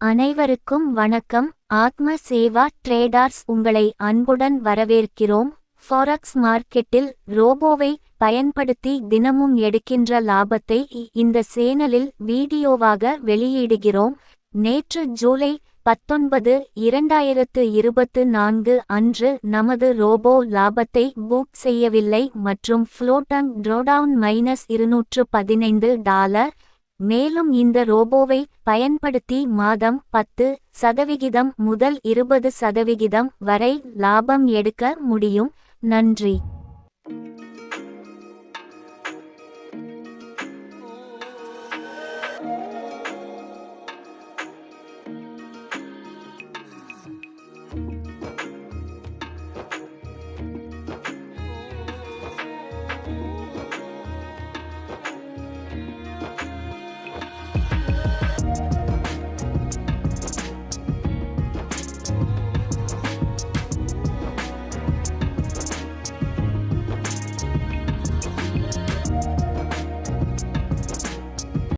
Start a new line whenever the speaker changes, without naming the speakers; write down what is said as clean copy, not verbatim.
அனைவருக்கும் வணக்கம். ஆத்ம சேவா ட்ரேடர்ஸ் உங்களை அன்புடன் வரவேற்கிறோம். ஃபாரெக்ஸ் மார்க்கெட்டில் ரோபோவை பயன்படுத்தி தினமும் எடுக்கின்ற லாபத்தை இந்த சேனலில் வீடியோவாக வெளியிடுகிறோம். நேற்று ஜூலை 19, 2024 அன்று நமது ரோபோ லாபத்தை புக் செய்யவில்லை மற்றும் ஃப்ளோட்டங் ட்ரோடவுன் -$215. மேலும் இந்த ரோபோவை பயன்படுத்தி மாதம் 10% முதல் 20% வரை லாபம் எடுக்க முடியும். நன்றி.